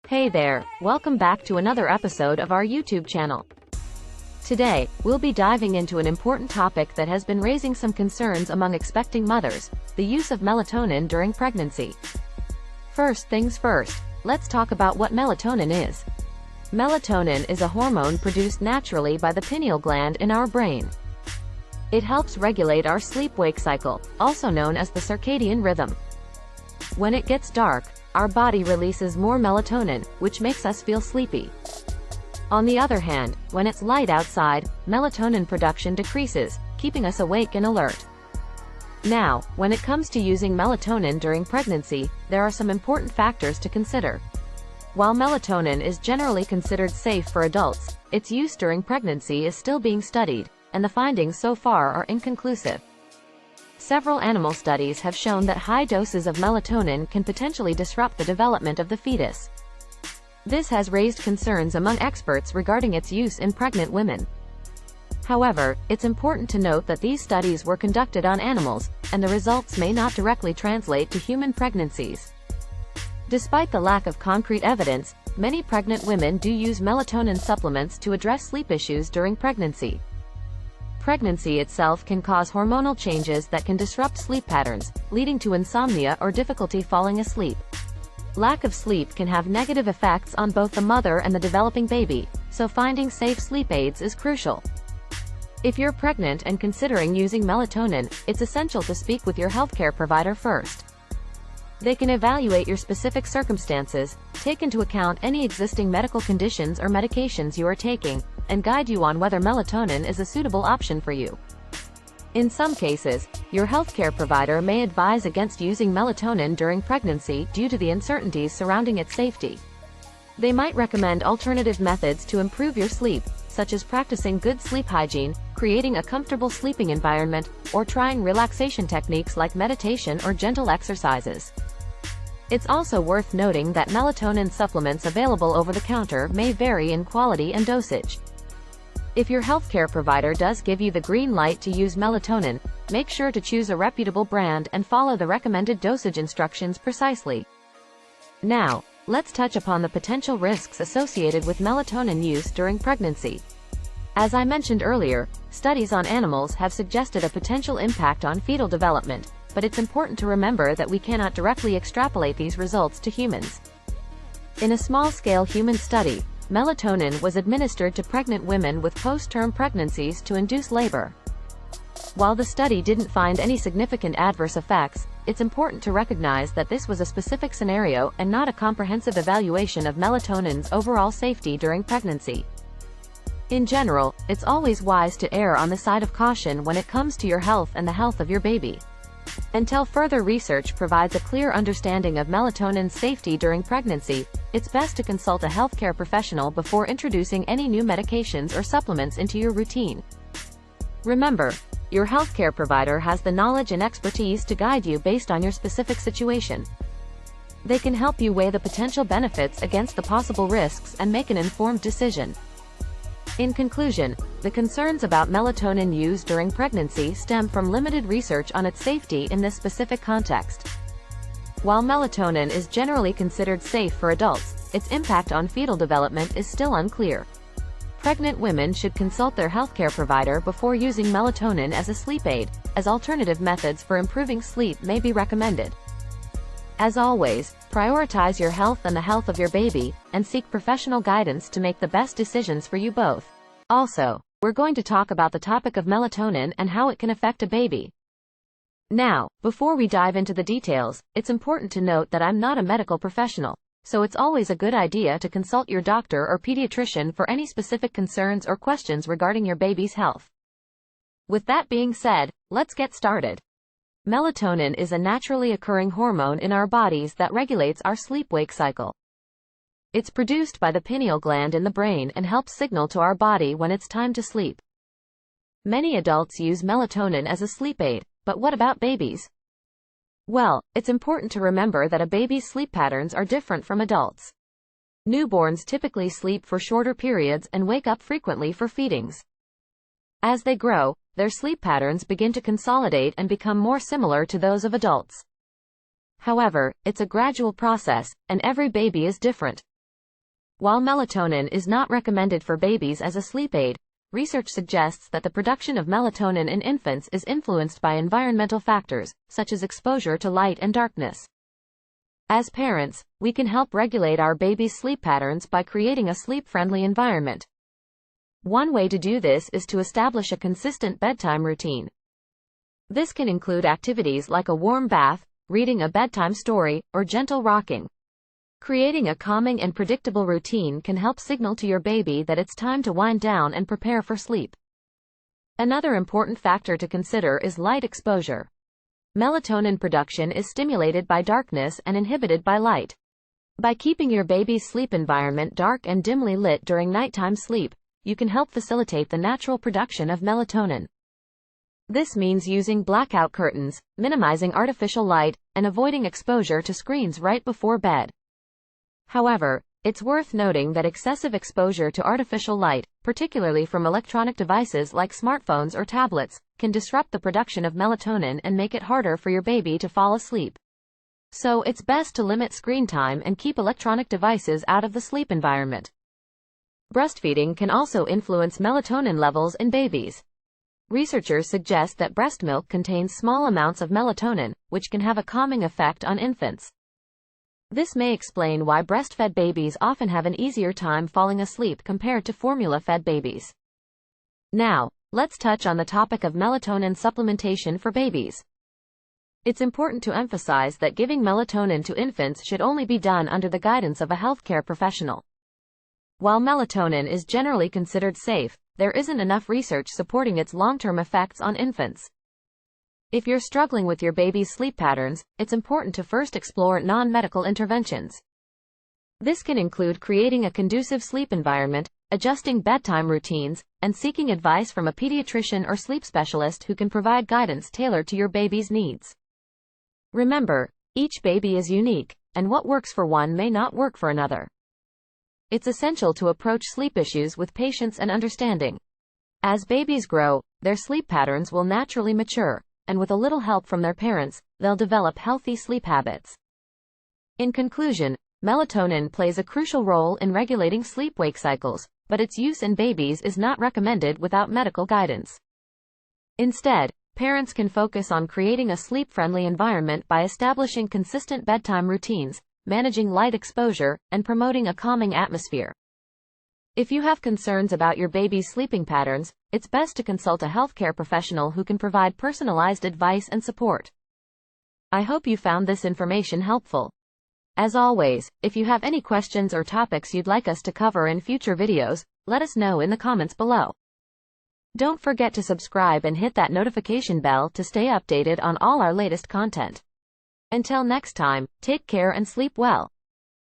Hey there, welcome back to another episode of our YouTube channel. Today, we'll be diving into an important topic that has been raising some concerns among expecting mothers, the use of melatonin during pregnancy. First things first, let's talk about what melatonin is. Melatonin is a hormone produced naturally by the pineal gland in our brain. It helps regulate our sleep-wake cycle, also known as the circadian rhythm. When it gets dark, our body releases more melatonin, which makes us feel sleepy. On the other hand, when it's light outside, melatonin production decreases, keeping us awake and alert. Now, when it comes to using melatonin during pregnancy, there are some important factors to consider. While melatonin is generally considered safe for adults, its use during pregnancy is still being studied, and the findings so far are inconclusive. Several animal studies have shown that high doses of melatonin can potentially disrupt the development of the fetus. This has raised concerns among experts regarding its use in pregnant women. However, it's important to note that these studies were conducted on animals, and the results may not directly translate to human pregnancies. Despite the lack of concrete evidence, many pregnant women do use melatonin supplements to address sleep issues during pregnancy. Pregnancy itself can cause hormonal changes that can disrupt sleep patterns, leading to insomnia or difficulty falling asleep. Lack of sleep can have negative effects on both the mother and the developing baby, so finding safe sleep aids is crucial. If you're pregnant and considering using melatonin, it's essential to speak with your healthcare provider first. They can evaluate your specific circumstances, take into account any existing medical conditions or medications you are taking, and guide you on whether melatonin is a suitable option for you. In some cases, your healthcare provider may advise against using melatonin during pregnancy due to the uncertainties surrounding its safety. They might recommend alternative methods to improve your sleep, such as practicing good sleep hygiene, creating a comfortable sleeping environment, or trying relaxation techniques like meditation or gentle exercises. It's also worth noting that melatonin supplements available over the counter may vary in quality and dosage. If your healthcare provider does give you the green light to use melatonin, make sure to choose a reputable brand and follow the recommended dosage instructions precisely. Now, let's touch upon the potential risks associated with melatonin use during pregnancy. As I mentioned earlier, studies on animals have suggested a potential impact on fetal development, but it's important to remember that we cannot directly extrapolate these results to humans. In a small-scale human study, melatonin was administered to pregnant women with post-term pregnancies to induce labor. While the study didn't find any significant adverse effects, it's important to recognize that this was a specific scenario and not a comprehensive evaluation of melatonin's overall safety during pregnancy. In general, it's always wise to err on the side of caution when it comes to your health and the health of your baby. Until further research provides a clear understanding of melatonin's safety during pregnancy, it's best to consult a healthcare professional before introducing any new medications or supplements into your routine. Remember, your healthcare provider has the knowledge and expertise to guide you based on your specific situation. They can help you weigh the potential benefits against the possible risks and make an informed decision. In conclusion, the concerns about melatonin use during pregnancy stem from limited research on its safety in this specific context. While melatonin is generally considered safe for adults, its impact on fetal development is still unclear. Pregnant women should consult their healthcare provider before using melatonin as a sleep aid, as alternative methods for improving sleep may be recommended. As always, prioritize your health and the health of your baby, and seek professional guidance to make the best decisions for you both. Also, we're going to talk about the topic of melatonin and how it can affect a baby. Now, before we dive into the details, it's important to note that I'm not a medical professional, so it's always a good idea to consult your doctor or pediatrician for any specific concerns or questions regarding your baby's health. With that being said, let's get started. Melatonin is a naturally occurring hormone in our bodies that regulates our sleep-wake cycle. It's produced by the pineal gland in the brain and helps signal to our body when it's time to sleep. Many adults use melatonin as a sleep aid, but what about babies? Well, it's important to remember that a baby's sleep patterns are different from adults. Newborns typically sleep for shorter periods and wake up frequently for feedings. As they grow, their sleep patterns begin to consolidate and become more similar to those of adults. However, it's a gradual process, and every baby is different. While melatonin is not recommended for babies as a sleep aid, research suggests that the production of melatonin in infants is influenced by environmental factors, such as exposure to light and darkness. As parents, we can help regulate our baby's sleep patterns by creating a sleep-friendly environment. One way to do this is to establish a consistent bedtime routine. This can include activities like a warm bath, reading a bedtime story, or gentle rocking. Creating a calming and predictable routine can help signal to your baby that it's time to wind down and prepare for sleep. Another important factor to consider is light exposure. Melatonin production is stimulated by darkness and inhibited by light. By keeping your baby's sleep environment dark and dimly lit during nighttime sleep, you can help facilitate the natural production of melatonin. This means using blackout curtains, minimizing artificial light, and avoiding exposure to screens right before bed. However, it's worth noting that excessive exposure to artificial light, particularly from electronic devices like smartphones or tablets, can disrupt the production of melatonin and make it harder for your baby to fall asleep. So it's best to limit screen time and keep electronic devices out of the sleep environment. Breastfeeding can also influence melatonin levels in babies. Researchers suggest that breast milk contains small amounts of melatonin, which can have a calming effect on infants. This may explain why breastfed babies often have an easier time falling asleep compared to formula-fed babies. Now, let's touch on the topic of melatonin supplementation for babies. It's important to emphasize that giving melatonin to infants should only be done under the guidance of a healthcare professional. While melatonin is generally considered safe, there isn't enough research supporting its long-term effects on infants. If you're struggling with your baby's sleep patterns, it's important to first explore non-medical interventions. This can include creating a conducive sleep environment, adjusting bedtime routines, and seeking advice from a pediatrician or sleep specialist who can provide guidance tailored to your baby's needs. Remember, each baby is unique, and what works for one may not work for another. It's essential to approach sleep issues with patience and understanding. As babies grow, their sleep patterns will naturally mature, and with a little help from their parents, they'll develop healthy sleep habits. In conclusion, melatonin plays a crucial role in regulating sleep-wake cycles, but its use in babies is not recommended without medical guidance. Instead, parents can focus on creating a sleep-friendly environment by establishing consistent bedtime routines, managing light exposure, and promoting a calming atmosphere. If you have concerns about your baby's sleeping patterns, it's best to consult a healthcare professional who can provide personalized advice and support. I hope you found this information helpful. As always, if you have any questions or topics you'd like us to cover in future videos, let us know in the comments below. Don't forget to subscribe and hit that notification bell to stay updated on all our latest content. Until next time, take care and sleep well.